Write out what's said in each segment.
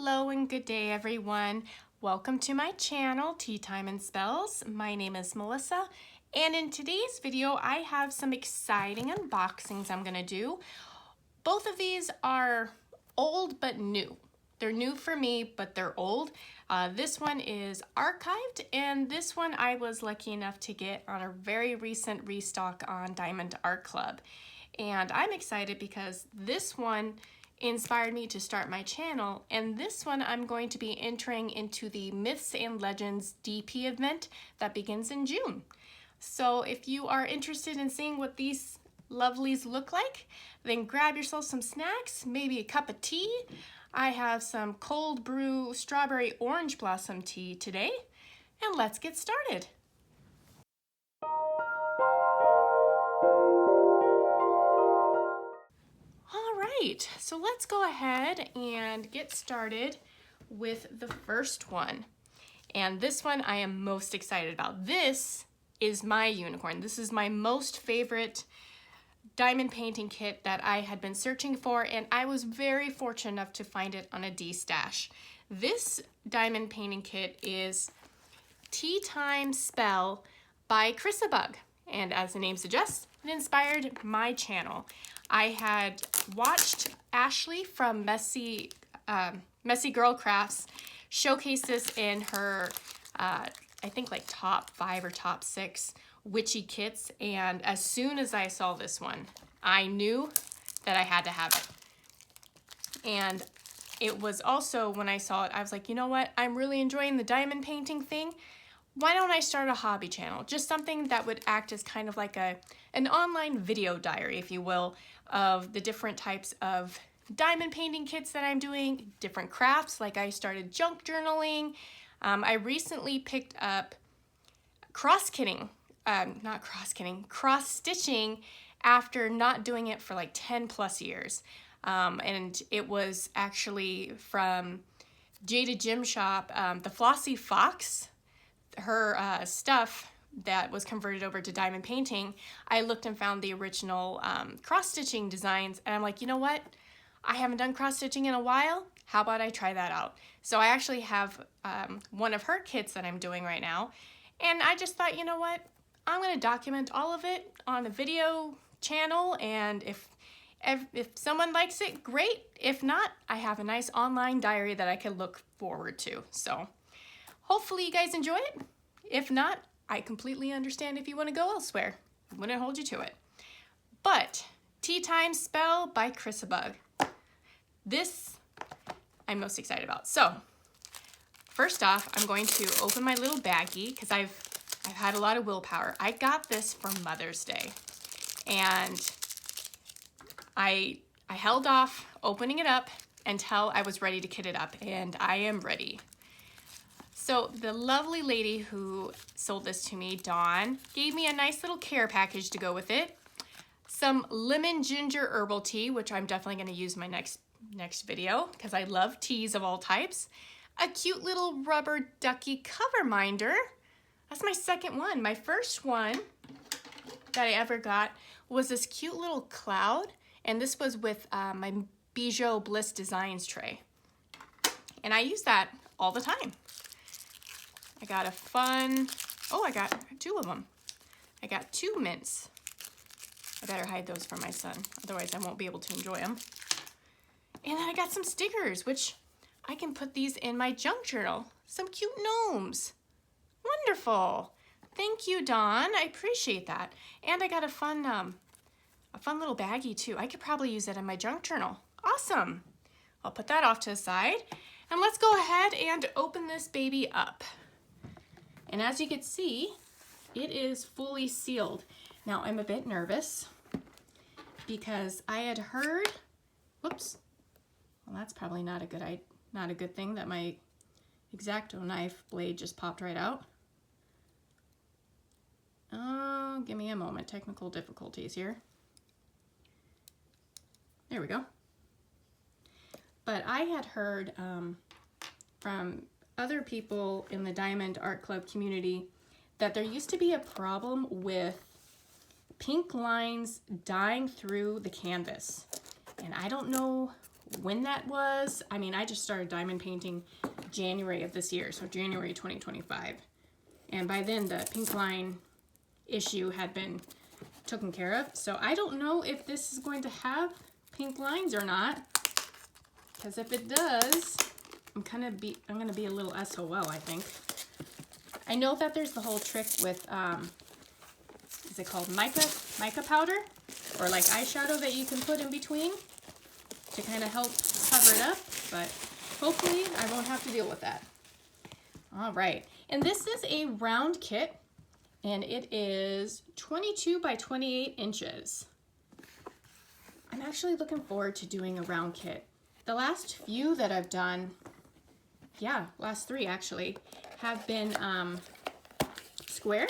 Hello and good day everyone. Welcome to my channel, Teatime and Spells. My name is Mellissa, and in today's video I have some exciting unboxings I'm gonna do. Both of these are old but new. They're new for me, but they're old. This one is archived, and this one I was lucky enough to get on a very recent restock on Diamond Art Club. And I'm excited because this one inspired me to start my channel, and this one I'm going to be entering into the Myths and Legends DP event that begins in June. So if you are interested in seeing what these lovelies look like, then grab yourself some snacks, maybe a cup of tea. I have some cold brew strawberry orange blossom tea today, and let's get started. So let's go ahead and get started with the first one. And this one I am most excited about. This is my unicorn. This is my most favorite diamond painting kit that I had been searching for, and I was very fortunate enough to find it on a D-stash. This diamond painting kit is Teatime Spell by ChrissaBug, and as the name suggests, it inspired my channel. I had watched Ashley from Messy Girl Crafts showcase this in her, I think like top 5 or top 6 witchy kits, and as soon as I saw this one, I knew that I had to have it. And it was also, when I saw it, I was like, you know what, I'm really enjoying the diamond painting thing. Why don't I start a hobby channel? Just something that would act as kind of like an online video diary, if you will, of the different types of diamond painting kits that I'm doing, different crafts, like I started junk journaling. I recently picked up cross-stitching after not doing it for like 10 plus years. And it was actually from Jada Gym Shop, the Flossy Fox, her stuff that was converted over to diamond painting. I looked and found the original cross-stitching designs, and I'm like, you know what? I haven't done cross-stitching in a while. How about I try that out? So I actually have one of her kits that I'm doing right now, and I just thought, you know what? I'm going to document all of it on a video channel, and if someone likes it, great. If not, I have a nice online diary that I can look forward to. So hopefully you guys enjoy it. If not, I completely understand if you want to go elsewhere. I wouldn't hold you to it. But Teatime Spell by ChrissaBug. This I'm most excited about. So first off, I'm going to open my little baggie because I've had a lot of willpower. I got this for Mother's Day, and I held off opening it up until I was ready to kit it up, and I am ready. So the lovely lady who sold this to me, Dawn, gave me a nice little care package to go with it. Some lemon ginger herbal tea, which I'm definitely going to use in my next video because I love teas of all types. A cute little rubber ducky cover minder. That's my second one. My first one that I ever got was this cute little cloud, and this was with my Bijou Bliss Designs tray. And I use that all the time. I got a fun, I got 2 of them. I got 2 mints. I better hide those from my son, otherwise I won't be able to enjoy them. And then I got some stickers, which I can put these in my junk journal. Some cute gnomes. Wonderful. Thank you, Dawn. I appreciate that. And I got a fun little baggie too. I could probably use that in my junk journal. Awesome. I'll put that off to the side. And let's go ahead and open this baby up. And as you can see, it is fully sealed. Now I'm a bit nervous because I had heard, whoops, well that's probably not a good thing that my X-Acto knife blade just popped right out. Oh, give me a moment, technical difficulties here. There we go. But I had heard from other people in the Diamond Art Club community that there used to be a problem with pink lines dyeing through the canvas. And I don't know when that was. I mean, I just started diamond painting January of this year, so January 2025. And by then the pink line issue had been taken care of. So I don't know if this is going to have pink lines or not. Because if it does, I'm gonna be a little SOL, I think. I know that there's the whole trick with is it called mica powder, or like eyeshadow that you can put in between to kind of help cover it up, but hopefully I won't have to deal with that. All right, and this is a round kit, and it is 22 by 28 inches. I'm actually looking forward to doing a round kit. The last few that I've done, yeah, last 3 actually, have been square.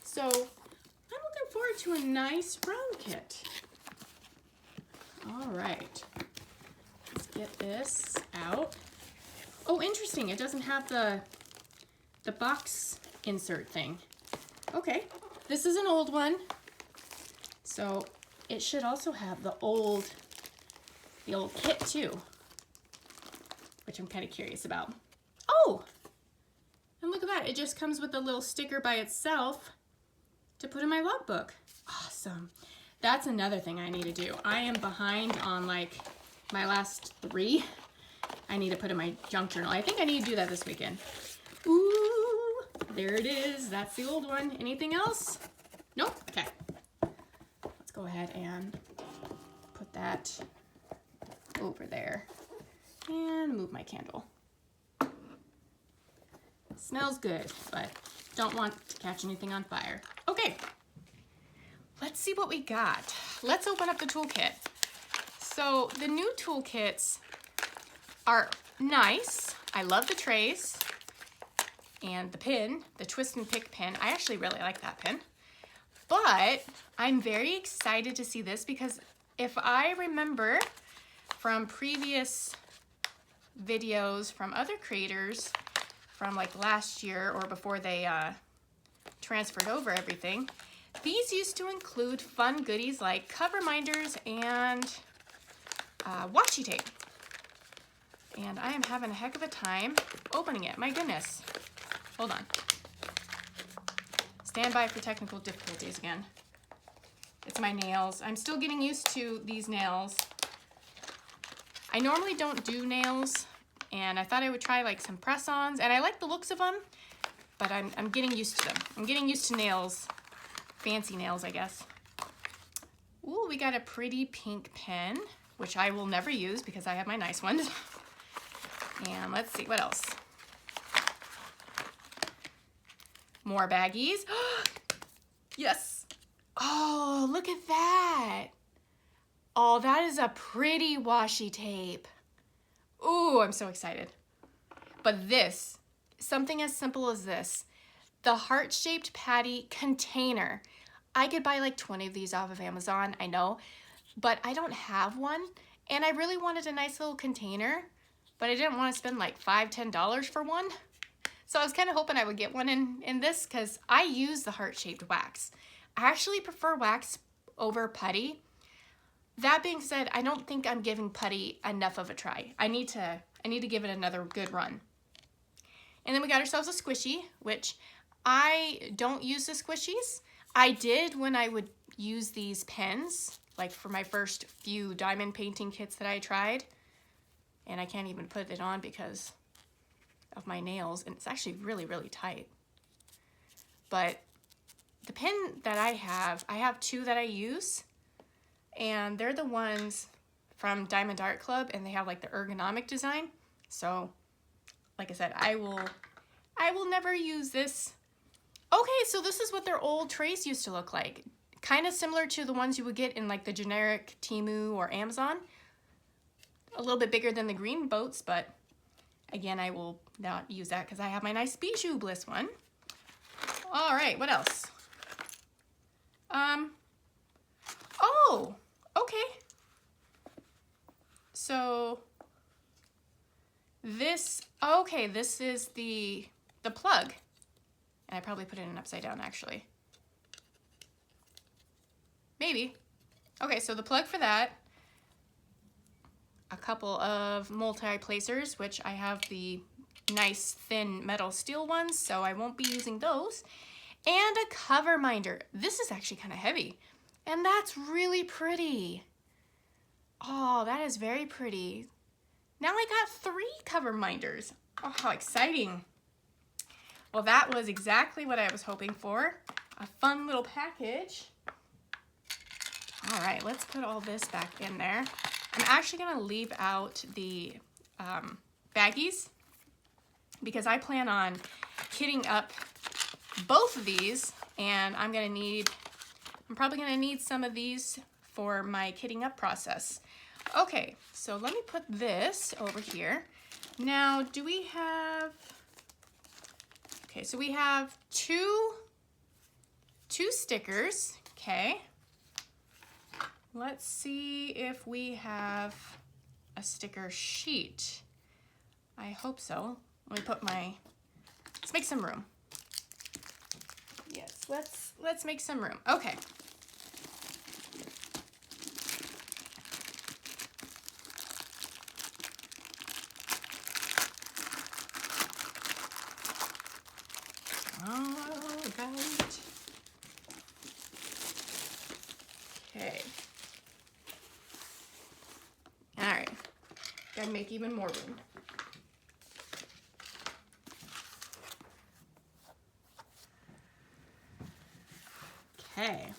So I'm looking forward to a nice round kit. All right, let's get this out. Oh, interesting, it doesn't have the box insert thing. Okay, this is an old one, so it should also have the old kit too, which I'm kind of curious about. Oh, and look at that, it just comes with a little sticker by itself to put in my logbook. Awesome. That's another thing I need to do. I am behind on like my last 3. I need to put in my junk journal. I think I need to do that this weekend. Ooh, there it is. That's the old one. Anything else? Nope. Okay. Let's go ahead and put that over there and move my candle. Smells good, but don't want to catch anything on fire. Okay, let's see what we got. Let's open up the toolkit. So the new toolkits are nice. I love the trays and the pin, the twist and pick pin. I actually really like that pin, but I'm very excited to see this because if I remember from previous videos from other creators from like last year or before they transferred over everything, these used to include fun goodies like cover minders and washi tape. And I am having a heck of a time opening it. My goodness. Hold on. Stand by for technical difficulties again. It's my nails. I'm still getting used to these nails. I normally don't do nails, and I thought I would try like some press-ons, and I like the looks of them, but I'm getting used to them. I'm getting used to nails, fancy nails, I guess. Ooh, we got a pretty pink pen, which I will never use because I have my nice ones. And let's see, what else? More baggies. Yes. Oh, look at that. Oh, that is a pretty washi tape. Ooh, I'm so excited. But this, something as simple as this, the heart-shaped patty container. I could buy like 20 of these off of Amazon, I know, but I don't have one. And I really wanted a nice little container, but I didn't want to spend like $5, $10 for one. So I was kind of hoping I would get one in this because I use the heart-shaped wax. I actually prefer wax over putty. That being said, I don't think I'm giving putty enough of a try. I need to give it another good run. And then we got ourselves a squishy, which I don't use the squishies. I did when I would use these pens, like for my first few diamond painting kits that I tried. And I can't even put it on because of my nails, and it's actually really, really tight. But the pen that I have 2 that I use, and they're the ones from Diamond Art Club, and they have like the ergonomic design. So, like I said, I will never use this. Okay, so this is what their old trays used to look like. Kind of similar to the ones you would get in like the generic Temu or Amazon. A little bit bigger than the green boats, but again, I will not use that because I have my nice Bijou Bliss one. All right, what else? Oh, okay. So this, okay, this is the plug. And I probably put it in upside down actually. Maybe. Okay, so the plug for that. a couple of multi-placers, which I have the nice thin metal steel ones, so I won't be using those. And a cover minder. This is actually kind of heavy, and that's really pretty. Oh, that is very pretty. Now I got 3 cover minders. Oh, how exciting. Well, that was exactly what I was hoping for. A fun little package. All right, let's put all this back in there. I'm actually gonna leave out the baggies because I plan on kitting up both of these, and I'm probably gonna need some of these for my kitting up process. Okay, so let me put this over here. Now, do we have, okay, so we have two stickers, okay. Let's see if we have a sticker sheet. I hope so. Let me put let's make some room. Yes, let's make some room. Okay. All right. Okay. All right. Gotta make even more room. Okay.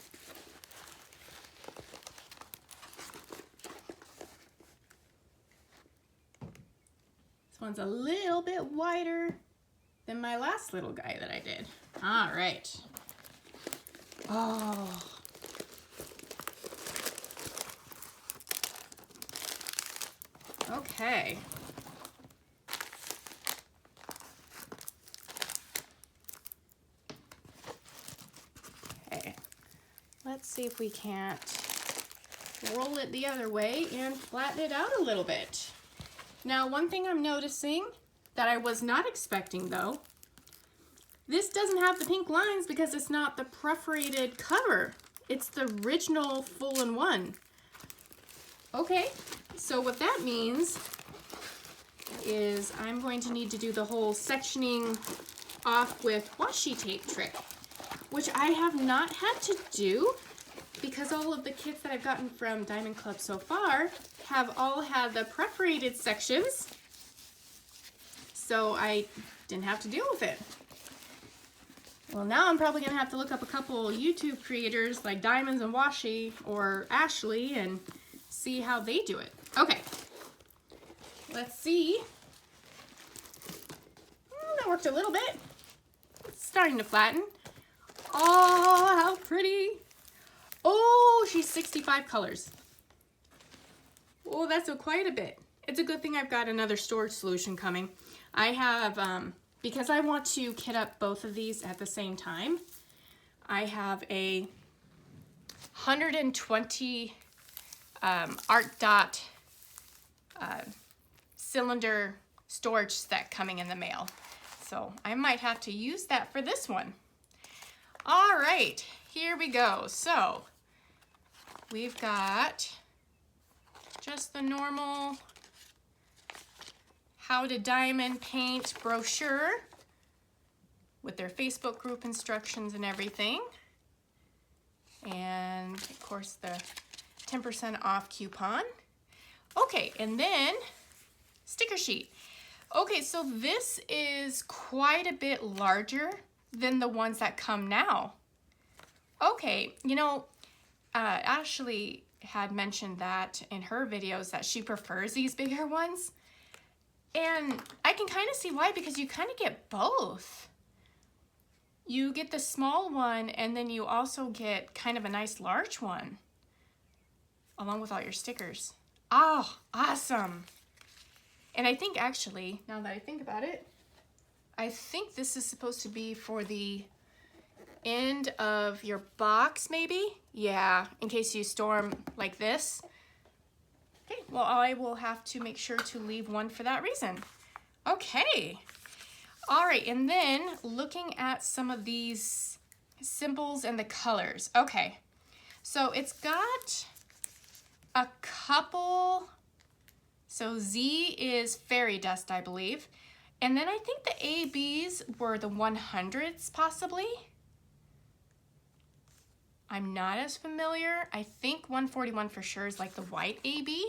This one's a little bit wider than my last little guy that I did. All right. Oh. Okay. Okay. Let's see if we can't roll it the other way and flatten it out a little bit. Now, one thing I'm noticing that I was not expecting though, this doesn't have the pink lines because it's not the perforated cover. It's the original full-in-one. Okay, so what that means is I'm going to need to do the whole sectioning off with washi tape trick, which I have not had to do because all of the kits that I've gotten from Diamond Club so far have all had the perforated sections, so I didn't have to deal with it. Well, now I'm probably gonna have to look up a couple YouTube creators like Diamonds and Washi or Ashley and see how they do it. Okay, let's see. That worked a little bit. It's starting to flatten. Oh, how pretty. Oh, she's 65 colors. Oh, that's quite a bit. It's a good thing I've got another storage solution coming. I have, because I want to kit up both of these at the same time, I have a 120 Art Dot cylinder storage set coming in the mail. So I might have to use that for this one. All right, here we go. So we've got just the normal How to Diamond Paint brochure with their Facebook group instructions and everything. And of course the 10% off coupon. Okay, and then sticker sheet. Okay, so this is quite a bit larger than the ones that come now. Okay, you know, Ashley had mentioned that in her videos that she prefers these bigger ones. And I can kind of see why, because you kind of get both. You get the small one and then you also get kind of a nice large one along with all your stickers. Oh, awesome. And I think actually, now that I think about it, I think this is supposed to be for the end of your box, maybe? Yeah, in case you store them like this. Okay, well, I will have to make sure to leave one for that reason. Okay. All right, and then looking at some of these symbols and the colors. Okay, so it's got a couple So Z is fairy dust, I believe. And then I think the ABs were the 100s, possibly. I'm not as familiar. I think 141 for sure is like the white AB.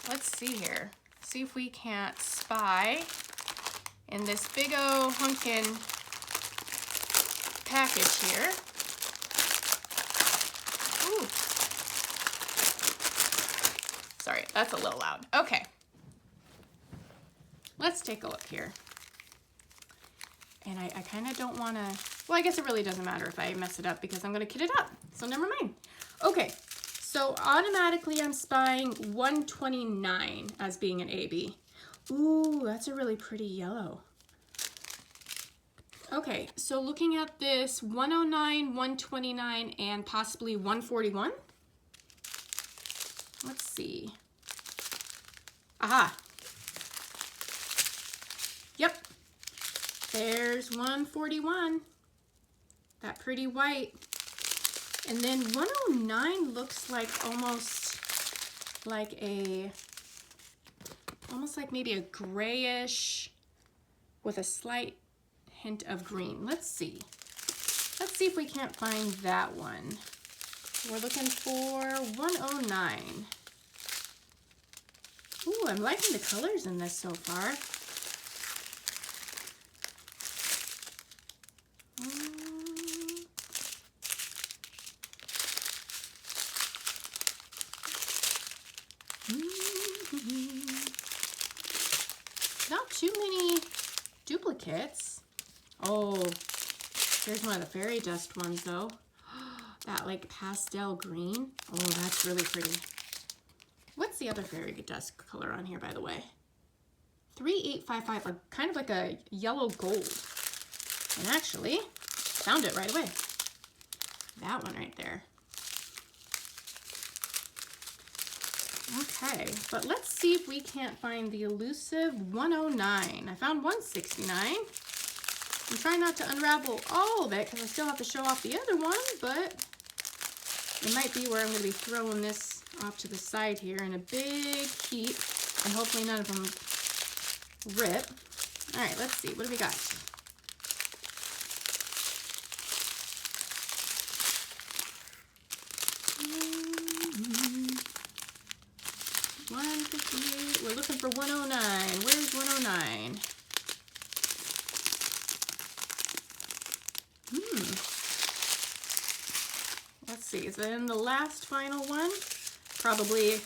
Let's see here. See if we can't spy in this big ol' hunkin' package here. Ooh. Sorry, that's a little loud. Okay. Let's take a look here. And I kind of don't want to, well, I guess it really doesn't matter if I mess it up because I'm going to kit it up. So never mind. Okay, so automatically I'm spying 129 as being an AB. Ooh, that's a really pretty yellow. Okay, so looking at this 109, 129, and possibly 141. Let's see. Aha. Yep. There's 141. That pretty white. And then 109 looks like almost like maybe a grayish with a slight hint of green. Let's see. Let's see if we can't find that one. We're looking for 109. Ooh, I'm liking the colors in this so far. Not too many duplicates. Oh, here's one of the fairy dust ones though. That like pastel green. Oh, that's really pretty. What's the other fairy dust color on here, by the way? 3855, like, kind of like a yellow gold. And actually, found it right away. That one right there. Okay, but let's see if we can't find the elusive 109. I found 169. I'm trying not to unravel all of it because I still have to show off the other one, but it might be where I'm going to be throwing this off to the side here in a big heap, and hopefully none of them rip. All right, let's see. What do we got? We're looking for 109. Where's 109? Let's see, is it in the last final one? Probably.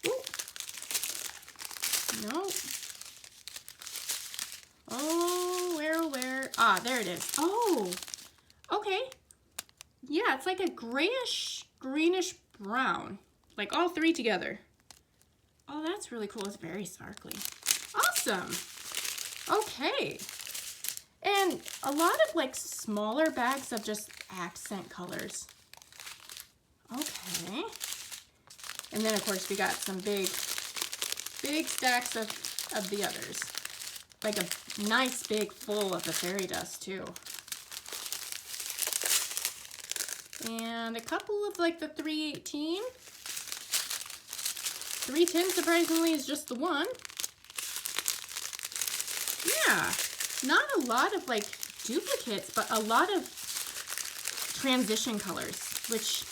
Ooh. No. Oh, where? Ah, there it is. Oh, okay. Yeah, it's like a grayish, greenish brown. Like all three together. Oh, that's really cool. It's very sparkly. Awesome. Okay. And a lot of like smaller bags of just accent colors. Okay. And then of course we got some big stacks of the others. Like a nice big full of the fairy dust too. And a couple of like the 318. 310 surprisingly is just the one. Yeah, not a lot of like duplicates, but a lot of transition colors, which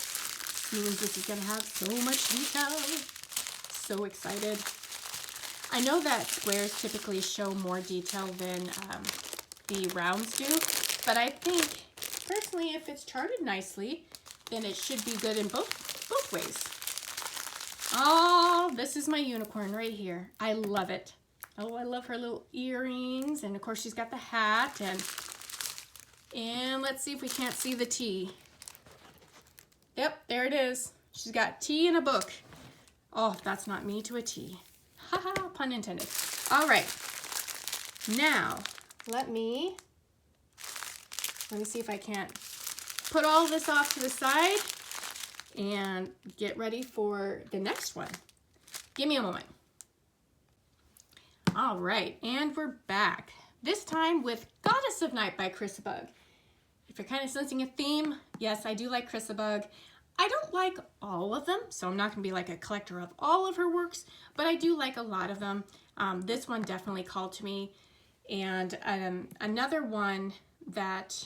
means this is gonna have so much detail. So excited. I know that squares typically show more detail than the rounds do, but I think personally if it's charted nicely, then it should be good in both ways. Oh, this is my unicorn right here. I love it. Oh, I love her little earrings, and of course she's got the hat, and let's see if we can't see the T. Yep, there it is. She's got T in a book. Oh, that's not me to a T. Haha, pun intended. All right, now let me see if I can't put all this off to the side and get ready for the next one. Give me a moment. All right, and we're back. This time with Goddess of Night by ChrissaBug. if you're kind of sensing a theme, yes, I do like ChrissaBug. I don't like all of them, so I'm not going to be like a collector of all of her works, but I do like a lot of them. This one definitely called to me. And another one that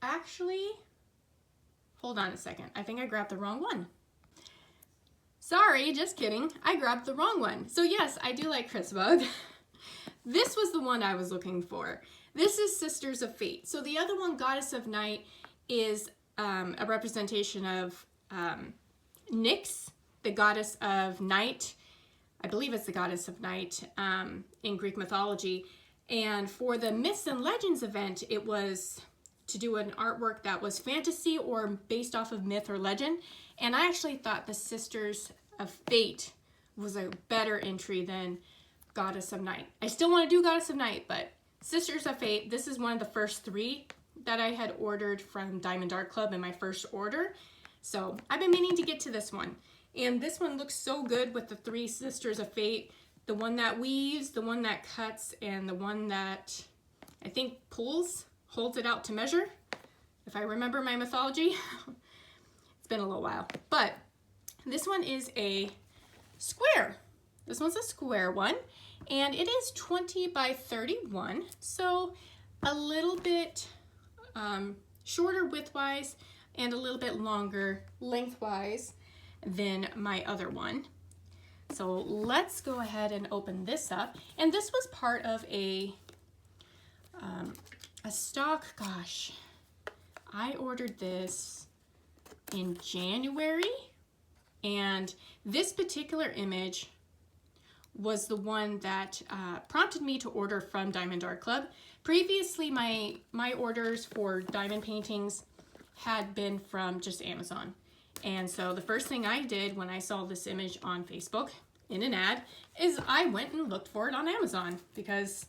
actually, hold on a second, I think I grabbed the wrong one. Sorry, just kidding. I grabbed the wrong one. So yes, I do like ChrissaBug. This was the one I was looking for. This is Sisters of Fate. So the other one, Goddess of Night, is a representation of Nyx, the goddess of night. I believe it's the goddess of night in Greek mythology. And for the Myths and Legends event, it was to do an artwork that was fantasy or based off of myth or legend. And I actually thought the Sisters of Fate was a better entry than Goddess of Night. I still want to do Goddess of Night, but Sisters of Fate, this is one of the first 3 that I had ordered from Diamond Art Club in my first order. So I've been meaning to get to this one. And this one looks so good with the 3 Sisters of Fate. The one that weaves, the one that cuts, and the one that I think pulls, holds it out to measure, if I remember my mythology. It's been a little while. But this one is a square. This one's a square one, and it is 20 by 31, so a little bit shorter widthwise and a little bit longer lengthwise than my other one. So let's go ahead and open this up. And this was part of a stock, gosh, I ordered this in January, and this particular image was the one that prompted me to order from Diamond Art Club. Previously, my orders for diamond paintings had been from just Amazon. And so the first thing I did when I saw this image on Facebook in an ad is I went and looked for it on Amazon because,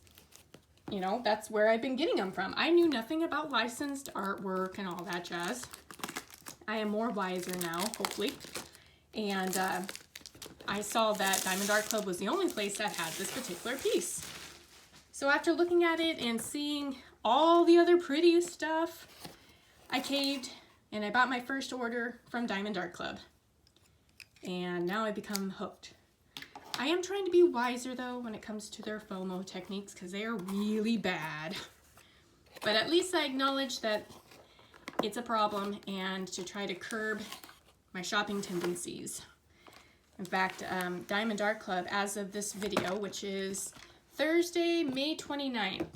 you know, that's where I've been getting them from. I knew nothing about licensed artwork and all that jazz. I am more wiser now, hopefully. And I saw that Diamond Art Club was the only place that had this particular piece. So after looking at it and seeing all the other pretty stuff, I caved and I bought my first order from Diamond Art Club. And now I've become hooked. I am trying to be wiser though when it comes to their FOMO techniques because they are really bad. But at least I acknowledge that it's a problem and to try to curb my shopping tendencies. In fact, Diamond Art Club, as of this video, which is Thursday, May 29th,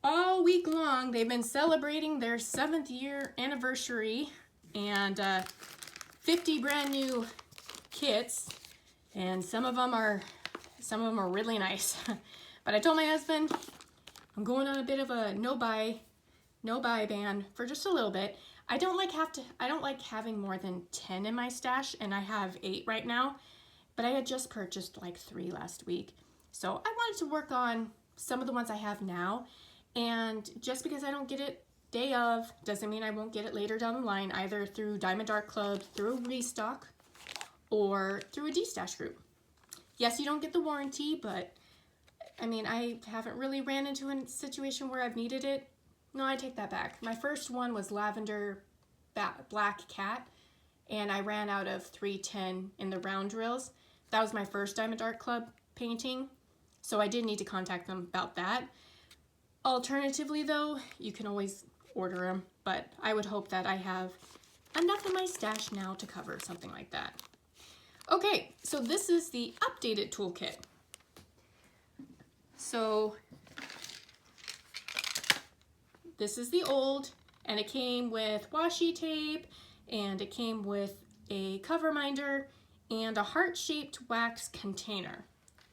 all week long they've been celebrating their 7th year anniversary and 50 brand new kits, and some of them are really nice. But I told my husband I'm going on a bit of a no buy ban for just a little bit. I don't like having more than 10 in my stash, and I have 8 right now, but I had just purchased like 3 last week. So I wanted to work on some of the ones I have now, and just because I don't get it day of doesn't mean I won't get it later down the line, either through Diamond Art Club, through Restock, or through a D-Stash group. Yes, you don't get the warranty, but I mean, I haven't really ran into a situation where I've needed it. No, I take that back. My first one was Lavender Black Cat, and I ran out of 310 in the round drills. That was my first Diamond Art Club painting, so I did need to contact them about that. Alternatively though, you can always order them, but I would hope that I have enough in my stash now to cover something like that. Okay, so this is the updated toolkit. So this is the old, and it came with washi tape, and it came with a cover minder and a heart-shaped wax container,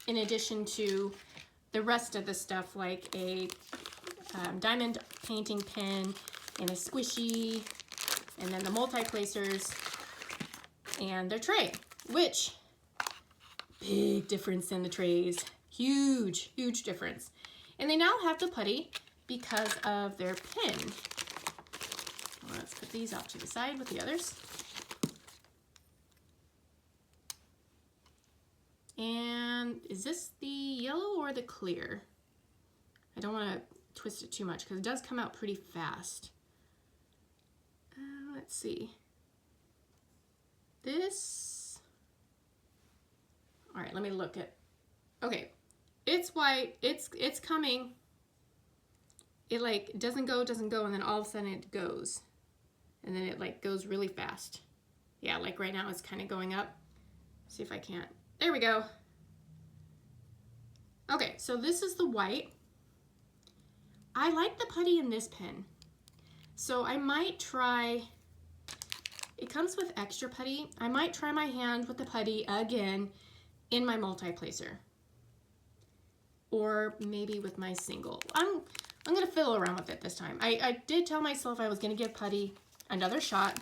in addition to the rest of the stuff like a diamond painting pen and a squishy, and then the multi-placers and their tray, which, big difference in the trays. Huge, huge difference. And they now have the putty because of their pin. Let's put these off to the side with the others. And is this the yellow or the clear? I don't want to twist it too much because it does come out pretty fast. Let's see. This, all right, let me look at, okay, it's white, it's coming. It like doesn't go, and then all of a sudden it goes. And then it like goes really fast. Yeah, like right now it's kind of going up. See if I can't, there we go. Okay, so this is the white. I like the putty in this pen. So I might try, it comes with extra putty. I might try my hand with the putty again in my multi-placer. Or maybe with my single. I'm gonna fiddle around with it this time. I did tell myself I was gonna give putty another shot.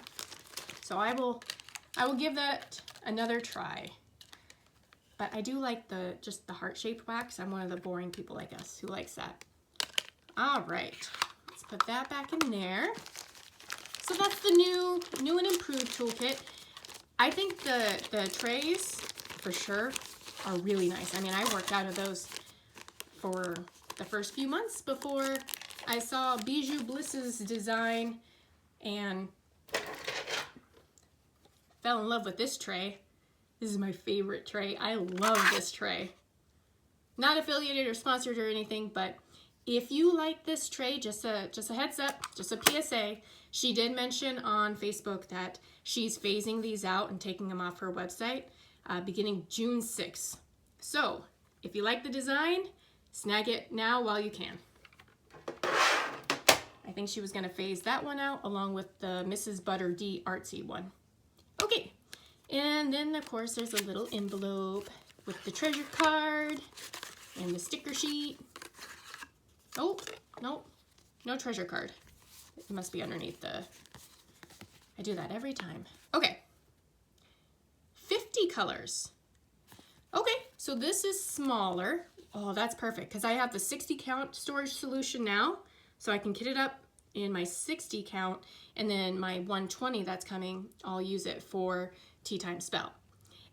So I will give that another try. But I do like just the heart-shaped wax. I'm one of the boring people like us who likes that. All right, let's put that back in there. So that's the new and improved toolkit. I think the trays, for sure, are really nice. I mean, I worked out of those for the first few months before I saw Bijou Bliss's design and fell in love with this tray. This is my favorite tray. I love this tray. Not affiliated or sponsored or anything, but if you like this tray, just a heads up, just a PSA, she did mention on Facebook that she's phasing these out and taking them off her website beginning June 6th. So if you like the design, snag it now while you can. I think she was gonna phase that one out along with the Mrs. Butter D artsy one. Okay, and then of course there's a little envelope with the treasure card and the sticker sheet. Oh, no, no treasure card. It must be underneath the, I do that every time. Okay, 50 colors. Okay, so this is smaller. Oh, that's perfect, because I have the 60 count storage solution now, so I can kit it up in my 60 count, and then my 120 that's coming, I'll use it for Teatime Spell.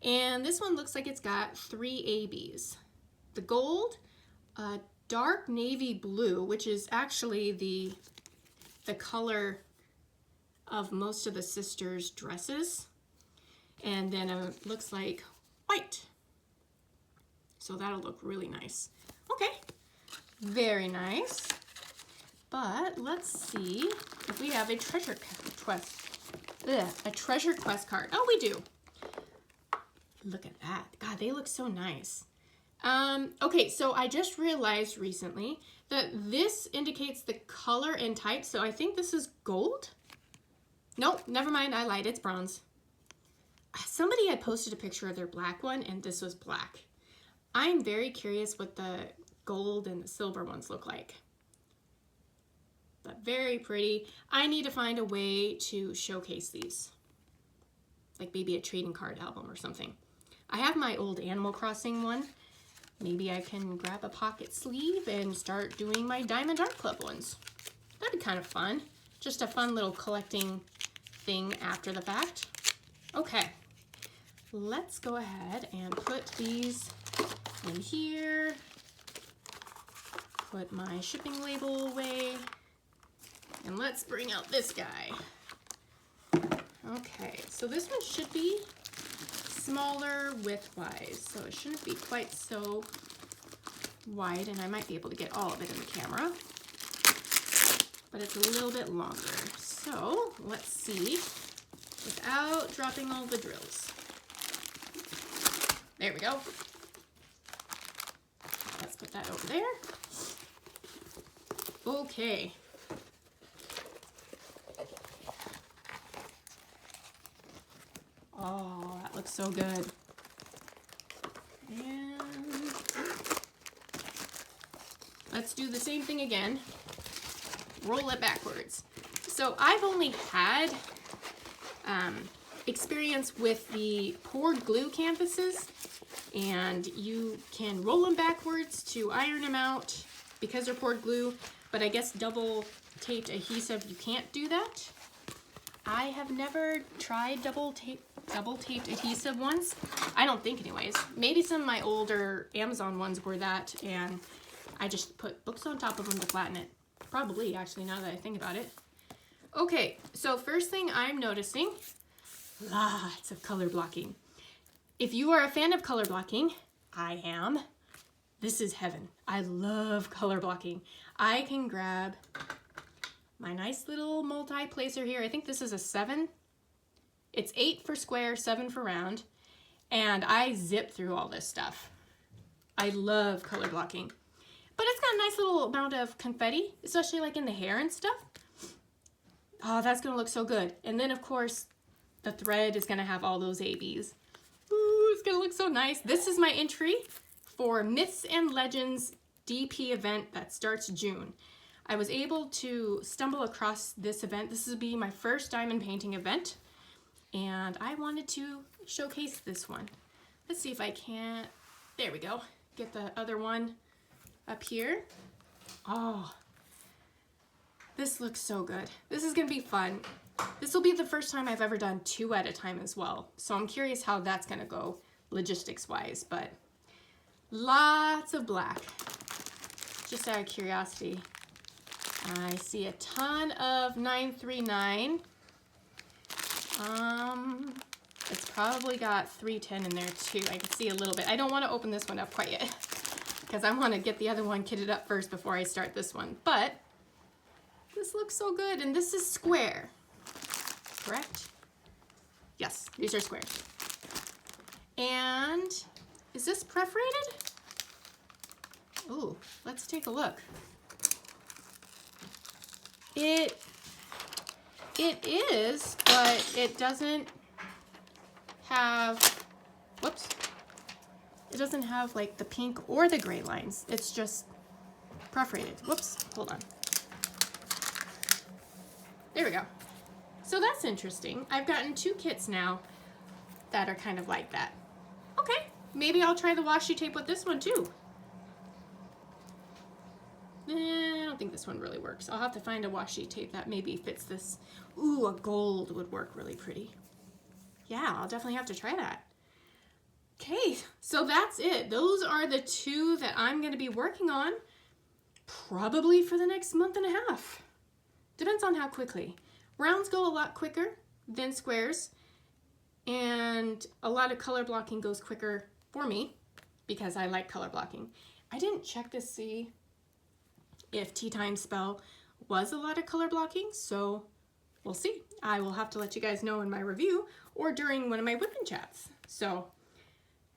And this one looks like it's got 3 ABs. The gold, dark navy blue, which is actually the color of most of the sisters' dresses. And then it looks like white. So that'll look really nice. Okay, very nice. But let's see if we have a treasure quest. A treasure quest card. Oh, we do. Look at that. God, they look so nice. Okay, so I just realized recently that this indicates the color and type, so I think this is gold? Nope, never mind, I lied, it's bronze. Somebody had posted a picture of their black one, and this was black. I'm very curious what the gold and the silver ones look like. But very pretty. I need to find a way to showcase these. Like maybe a trading card album or something. I have my old Animal Crossing one. Maybe I can grab a pocket sleeve and start doing my Diamond Art Club ones. That'd be kind of fun. Just a fun little collecting thing after the fact. Okay, let's go ahead and put these in here. Put my shipping label away. And let's bring out this guy. Okay, so this one should be smaller width-wise, so it shouldn't be quite so wide, and I might be able to get all of it in the camera, but it's a little bit longer. So let's see, without dropping all the drills. There we go. Let's put that over there. Okay. Oh, that looks so good. And let's do the same thing again. Roll it backwards. So I've only had experience with the poured glue canvases, and you can roll them backwards to iron them out because they're poured glue, but I guess double taped adhesive, you can't do that. I have never tried double taped adhesive ones. I don't think anyways. Maybe some of my older Amazon ones were that, and I just put books on top of them to flatten it. Probably, actually, now that I think about it. Okay, so first thing I'm noticing, lots of color blocking. If you are a fan of color blocking, I am. This is heaven. I love color blocking. I can grab my nice little multi-placer here. I think this is a 7. It's 8 for square, 7 for round. And I zip through all this stuff. I love color blocking. But it's got a nice little amount of confetti, especially like in the hair and stuff. Oh, that's gonna look so good. And then of course, the thread is gonna have all those ABs. Ooh, it's gonna look so nice. This is my entry for Myths and Legends DP event that starts June. I was able to stumble across this event. This will be my first diamond painting event. And I wanted to showcase this one. Let's see if I can't, there we go. Get the other one up here. Oh, this looks so good. This is gonna be fun. This will be the first time I've ever done 2 at a time as well. So I'm curious how that's gonna go logistics wise, but lots of black. Just out of curiosity. I see a ton of 939. It's probably got 310 in there too. I can see a little bit. I don't want to open this one up quite yet because I want to get the other one kitted up first before I start this one. But this looks so good, and this is square, correct? Yes, these are square. And is this perforated? Ooh, let's take a look. It is, but it doesn't have, whoops, it doesn't have like the pink or the gray lines. It's just perforated. Whoops, hold on. There we go. So that's interesting. I've gotten 2 kits now that are kind of like that. Okay, maybe I'll try the washi tape with this one too. I don't think this one really works. I'll have to find a washi tape that maybe fits this. Ooh, a gold would work really pretty. Yeah, I'll definitely have to try that. Okay, so that's it. Those are the 2 that I'm going to be working on probably for the next month and a half. Depends on how quickly. Rounds go a lot quicker than squares, and a lot of color blocking goes quicker for me because I like color blocking. I didn't check to see if Teatime spell was a lot of color blocking, so we'll see. I will have to let you guys know in my review or during one of my whipping chats. So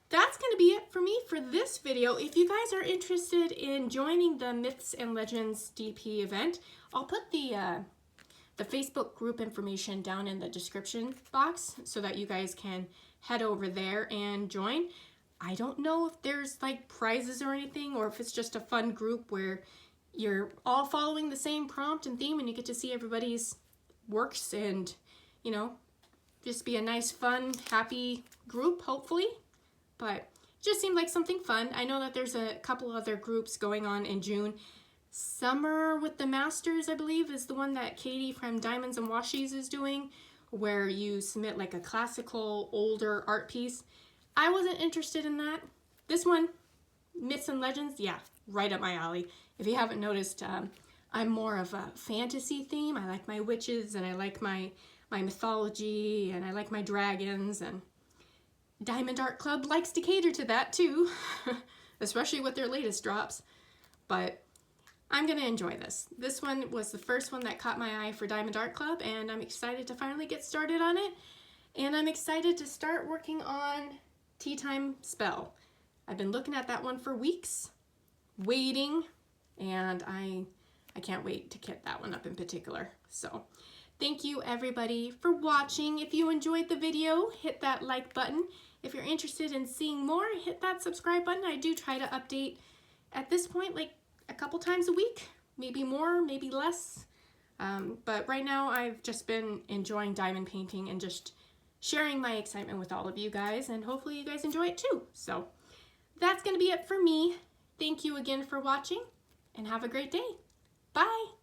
that's going to be it for me for this video. If you guys are interested in joining the Myths and Legends DP event, I'll put the Facebook group information down in the description box so that you guys can head over there and join. I don't know if there's like prizes or anything, or if it's just a fun group where you're all following the same prompt and theme and you get to see everybody's works and, you know, just be a nice, fun, happy group, hopefully. But it just seemed like something fun. I know that there's a couple other groups going on in June. Summer with the Masters, I believe, is the one that Katie from Diamonds and Washies is doing, where you submit like a classical, older art piece. I wasn't interested in that. This one, Myths and Legends, yeah, right up my alley. If you haven't noticed, I'm more of a fantasy theme. I like my witches, and I like my mythology, and I like my dragons, and Diamond Art Club likes to cater to that too, especially with their latest drops. But I'm gonna enjoy this. This one was the first one that caught my eye for Diamond Art Club, and I'm excited to finally get started on it. And I'm excited to start working on Teatime Spell. I've been looking at that one for weeks, waiting, and I can't wait to kit that one up in particular. So thank you everybody for watching. If you enjoyed the video, hit that like button. If you're interested in seeing more, hit that subscribe button. I do try to update at this point like a couple times a week, maybe more, maybe less. But right now I've just been enjoying diamond painting and just sharing my excitement with all of you guys, and hopefully you guys enjoy it too. So that's gonna be it for me. Thank you again for watching, and have a great day. Bye.